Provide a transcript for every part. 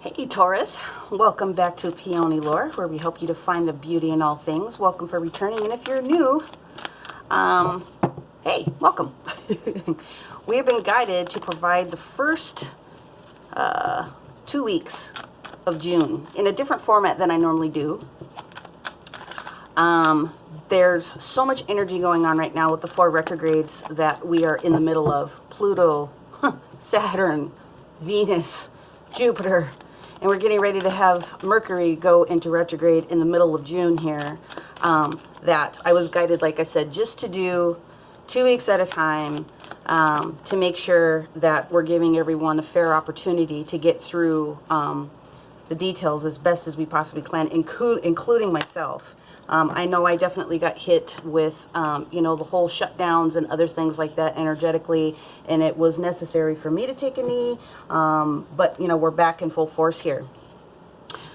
Hey Taurus, welcome back to Peony Lore, where we help you to find the beauty in all things. Welcome for returning, and if you're new, hey, welcome. We have been guided to provide the first 2 weeks of June in a different format than I normally do. There's so much energy going on right now with the 4 retrogrades that we are in the middle of. Pluto, Saturn, Venus, Jupiter, and we're getting ready to have Mercury go into retrograde in the middle of June here. That I was guided, like I said, just to do 2 weeks at a time, to make sure that we're giving everyone a fair opportunity to get through the details as best as we possibly can, including myself. I know I definitely got hit with, the whole shutdowns and other things like that energetically, and it was necessary for me to take a knee, but, we're back in full force here.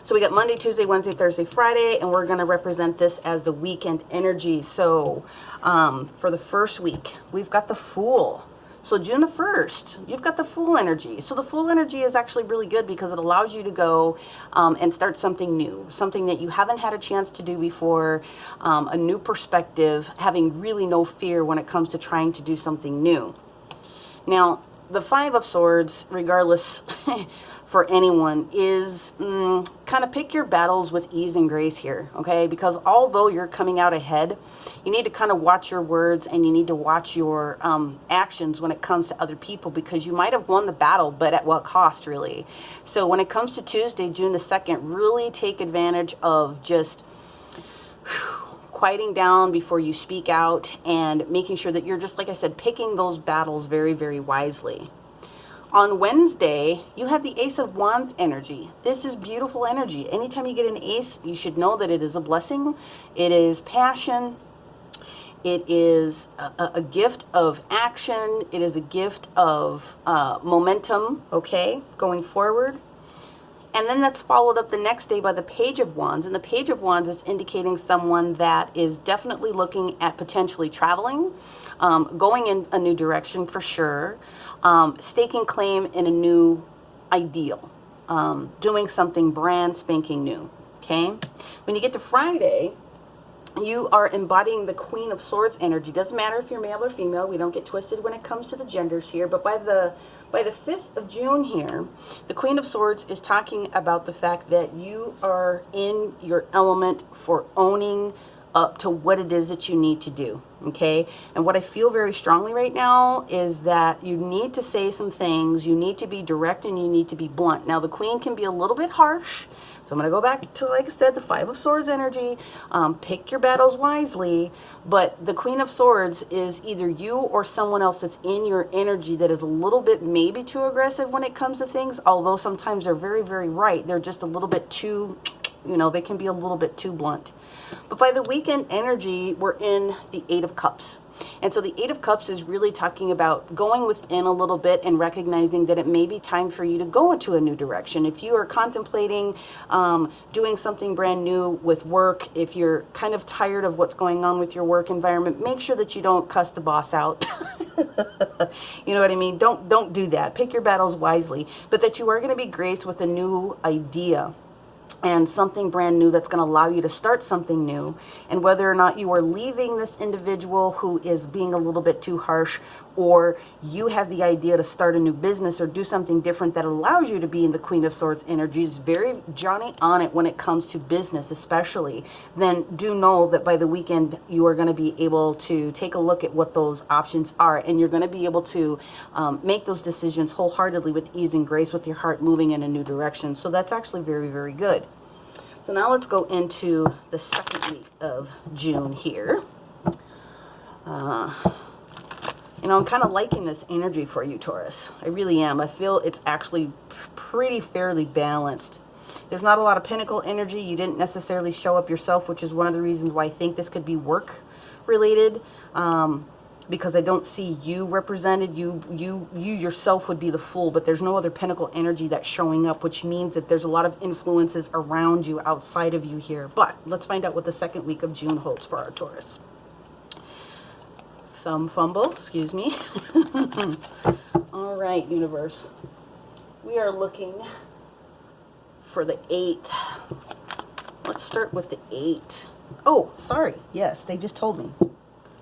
So we got Monday, Tuesday, Wednesday, Thursday, Friday, and we're going to represent this as the weekend energy. So for the first week, we've got the Fool. So June the 1st, you've got the Fool energy. So the Fool energy is actually really good because it allows you to go and start something new, something that you haven't had a chance to do before, a new perspective, having really no fear when it comes to trying to do something new. Now, the 5 of Swords, regardless for anyone, is kind of pick your battles with ease and grace here, okay? Because although you're coming out ahead, you need to kind of watch your words and you need to watch your actions when it comes to other people, because you might have won the battle, but at what cost, really? So when it comes to Tuesday, June the 2nd, really take advantage of just quieting down before you speak out and making sure that you're just, like I said, picking those battles very, very wisely. On Wednesday, you have the Ace of Wands energy. This is beautiful energy. Anytime you get an ace, you should know that it is a blessing. It is passion. It is a gift of action. It is a gift of momentum, okay, going forward. And then that's followed up the next day by the Page of Wands. And the Page of Wands is indicating someone that is definitely looking at potentially traveling, going in a new direction for sure, staking claim in a new ideal, doing something brand spanking new, okay? When you get to Friday, you are embodying the Queen of Swords energy. Doesn't matter if you're male or female. We don't get twisted when it comes to the genders here. But by the 5th of June here, the Queen of Swords is talking about the fact that you are in your element for owning up to what it is that you need to do, okay? And what I feel very strongly right now is that you need to say some things, you need to be direct, and you need to be blunt. Now, the Queen can be a little bit harsh, so I'm going to go back to, like I said, the 5 of Swords energy. Pick your battles wisely, but the Queen of Swords is either you or someone else that's in your energy that is a little bit maybe too aggressive when it comes to things, although sometimes they're very, very right. They're just a little bit too, they can be a little bit too blunt. But by the weekend energy, we're in the 8 of Cups. And so the 8 of Cups is really talking about going within a little bit and recognizing that it may be time for you to go into a new direction. If you are contemplating doing something brand new with work, if you're kind of tired of what's going on with your work environment, make sure that you don't cuss the boss out. You know what I mean? Don't do that. Pick your battles wisely, but that you are going to be graced with a new idea and something brand new that's going to allow you to start something new. And whether or not you are leaving this individual who is being a little bit too harsh, or you have the idea to start a new business or do something different that allows you to be in the Queen of Swords energy, is very Johnny on it when it comes to business especially, then do know that by the weekend you are going to be able to take a look at what those options are, and you're going to be able to make those decisions wholeheartedly with ease and grace, with your heart moving in a new direction. So that's actually very, very good. So now let's go into the second week of June here. I'm kind of liking this energy for you, Taurus. I really am. I feel it's actually pretty fairly balanced. There's not a lot of Pentacle energy. You didn't necessarily show up yourself, which is one of the reasons why I think this could be work related. Because I don't see you represented. You yourself would be the Fool, but there's no other Pentacle energy that's showing up, which means that there's a lot of influences around you outside of you here. But let's find out what the second week of June holds for our Taurus. Thumb fumble, excuse me. All right, universe. We are looking for the 8th. Let's start with the 8. Oh, sorry. Yes, they just told me.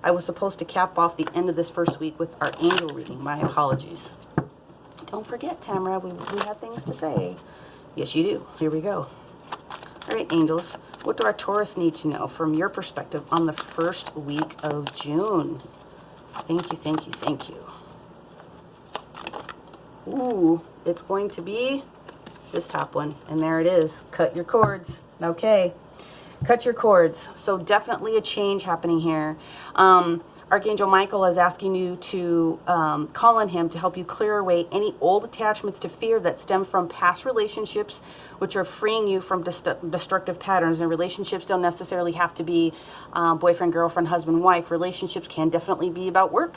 I was supposed to cap off the end of this first week with our angel reading. My apologies. Don't forget, Tamara, we have things to say. Yes, you do. Here we go. All right, angels, what do our Taurus need to know from your perspective on the first week of June? Thank you, thank you, thank you. Ooh, it's going to be this top one. And there it is. Cut your cords. Okay. Cut your cords. So definitely a change happening here. Archangel Michael is asking you to call on him to help you clear away any old attachments to fear that stem from past relationships, which are freeing you from destructive patterns. And relationships don't necessarily have to be boyfriend, girlfriend, husband, wife. Relationships can definitely be about work.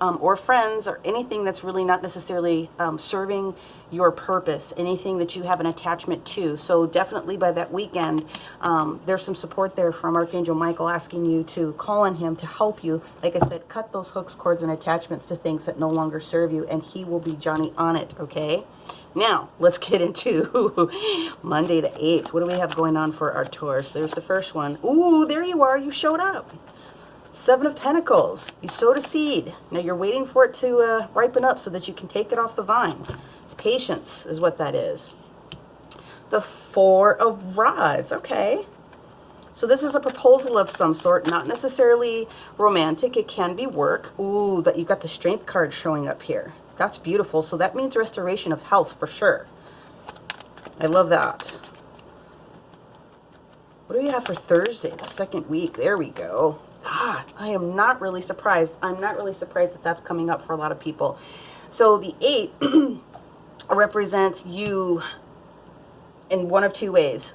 Or friends, or anything that's really not necessarily serving your purpose, anything that you have an attachment to. So definitely by that weekend, there's some support there from Archangel Michael asking you to call on him to help you. Like I said, cut those hooks, cords, and attachments to things that no longer serve you, and he will be Johnny on it, okay? Now, let's get into Monday the 8th. What do we have going on for our Taurus? There's the first one. Ooh, there you are. You showed up. 7 of Pentacles. You sowed a seed. Now you're waiting for it to ripen up so that you can take it off the vine. It's patience is what that is. The 4 of Rods. Okay. So this is a proposal of some sort, not necessarily romantic. It can be work. Ooh, that you got the Strength card showing up here. That's beautiful. So that means restoration of health for sure. I love that. What do we have for Thursday, the second week? There we go. I am not really surprised. I'm not really surprised that that's coming up for a lot of people. So the 8 represents you in one of two ways.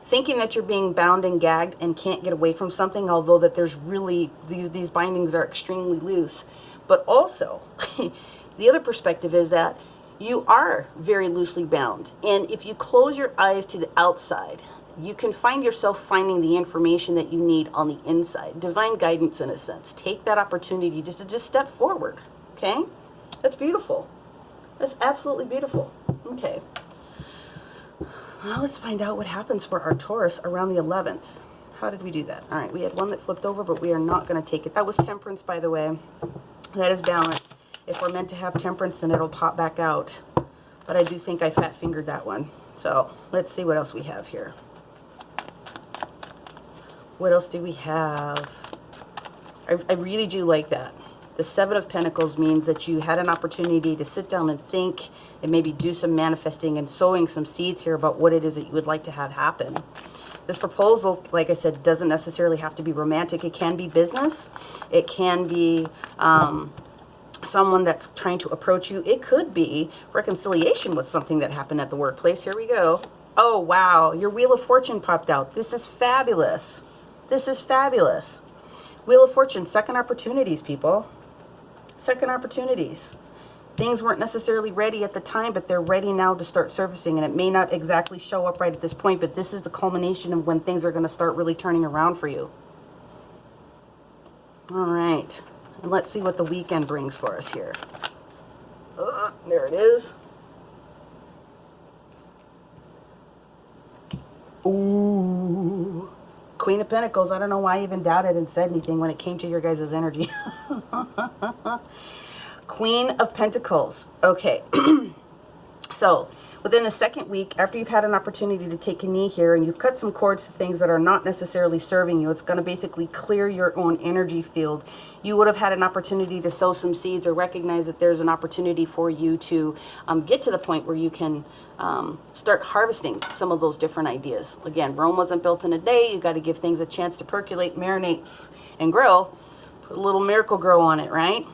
Thinking that you're being bound and gagged and can't get away from something, although that there's really, these bindings are extremely loose. But also, the other perspective is that you are very loosely bound. And if you close your eyes to the outside, you can find yourself finding the information that you need on the inside. Divine guidance, in a sense. Take that opportunity just to step forward. Okay? That's beautiful. That's absolutely beautiful. Okay. Now let's find out what happens for our Taurus around the 11th. How did we do that? All right, we had one that flipped over, but we are not going to take it. That was Temperance, by the way. That is balance. If we're meant to have Temperance, then it'll pop back out. But I do think I fat-fingered that one. So let's see what else we have here. What else do we have? I really do like that. The 7 of Pentacles means that you had an opportunity to sit down and think and maybe do some manifesting and sowing some seeds here about what it is that you would like to have happen. This proposal, like I said, doesn't necessarily have to be romantic. It can be business. It can be someone that's trying to approach you. It could be reconciliation with something that happened at the workplace. Here we go. Oh, wow. Your Wheel of Fortune popped out. This is fabulous. This is fabulous. Wheel of Fortune, second opportunities, people. Second opportunities. Things weren't necessarily ready at the time, but they're ready now to start surfacing. And it may not exactly show up right at this point, but this is the culmination of when things are going to start really turning around for you. All right. And let's see what the weekend brings for us here. There it is. Ooh. Queen of Pentacles. I don't know why I even doubted and said anything when it came to your guys' energy. Queen of Pentacles. Okay. So, within the second week, after you've had an opportunity to take a knee here and you've cut some cords to things that are not necessarily serving you, it's going to basically clear your own energy field. You would have had an opportunity to sow some seeds or recognize that there's an opportunity for you to get to the point where you can start harvesting some of those different ideas. Again, Rome wasn't built in a day. You got to give things a chance to percolate, marinate, and grow. Put a little miracle grow on it, right?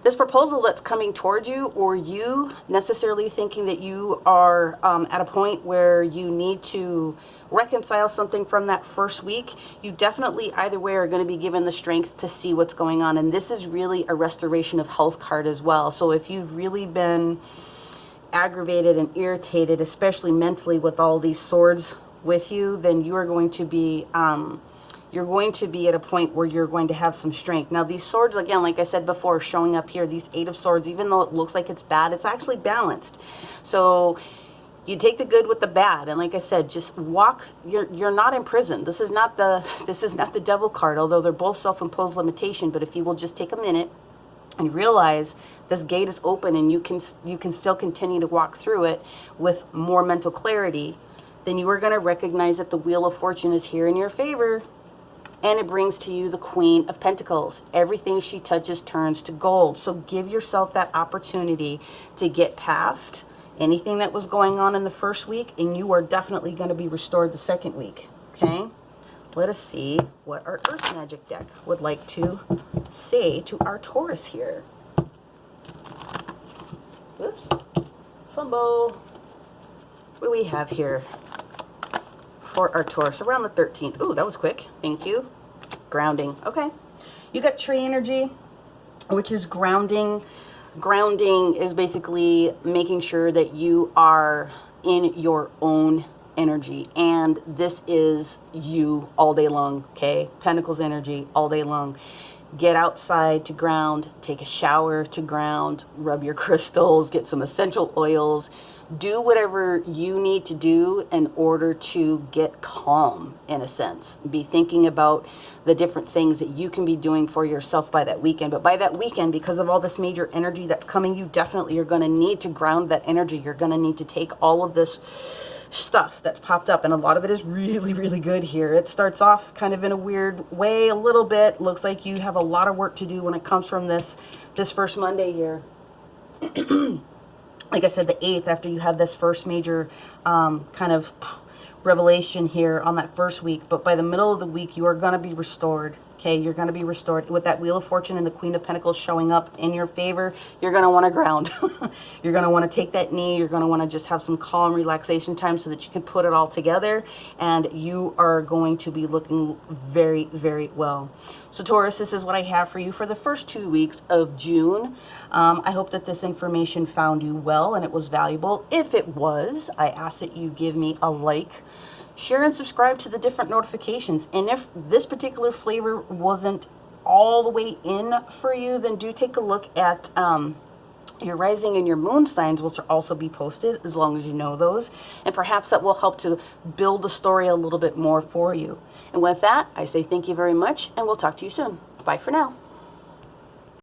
This proposal that's coming towards you, or you necessarily thinking that you are at a point where you need to reconcile something from that first week, you definitely either way are going to be given the strength to see what's going on. And this is really a restoration of health card as well. So if you've really been aggravated and irritated, especially mentally with all these swords with you, then you are going to be at a point where you're going to have some strength. Now, these swords, again, like I said before, showing up here, these 8 of Swords, even though it looks like it's bad, it's actually balanced. So You take the good with the bad, and like I said, just walk. You're not in prison. This is not the devil card, although they're both self-imposed limitation. But if you will just take a minute and realize this gate is open, and you can still continue to walk through it with more mental clarity, then you are going to recognize that the Wheel of Fortune is here in your favor, and it brings to you the Queen of Pentacles. Everything she touches turns to gold. So give yourself that opportunity to get past anything that was going on in the first week, and you are definitely going to be restored the second week. Okay? Let us see what our Earth Magic deck would like to say to our Taurus here. Oops. Fumble. What do we have here for our Taurus? Around the 13th. Ooh, that was quick. Thank you. Grounding. Okay. You got tree energy, which is grounding. Grounding is basically making sure that you are in your own energy, and this is you all day long. Okay, Pentacles energy all day long. Get outside to ground, take a shower to ground, rub your crystals, get some essential oils, do whatever you need to do in order to get calm, in a sense. Be thinking about the different things that you can be doing for yourself by that weekend. But by that weekend, because of all this major energy that's coming, you definitely are going to need to ground that energy. You're going to need to take all of this stuff that's popped up, and a lot of it is really, really good here. It starts off kind of in a weird way a little bit. Looks like you have a lot of work to do when it comes from this first Monday here. Like I said, the 8th, after you have this first major kind of revelation here on that first week. But by the middle of the week, you are going to be restored. Okay, you're going to be restored. With that Wheel of Fortune and the Queen of Pentacles showing up in your favor, you're going to want to ground. You're going to want to take that knee. You're going to want to just have some calm relaxation time so that you can put it all together. And you are going to be looking very, very well. So Taurus, this is what I have for you for the first 2 weeks of June. I hope that this information found you well and it was valuable. If it was, I ask that you give me a like, share and subscribe to the different notifications. And if this particular flavor wasn't all the way in for you, then do take a look at your rising and your moon signs, which will also be posted, as long as you know those. And perhaps that will help to build the story a little bit more for you. And with that, I say thank you very much, and we'll talk to you soon. Bye for now.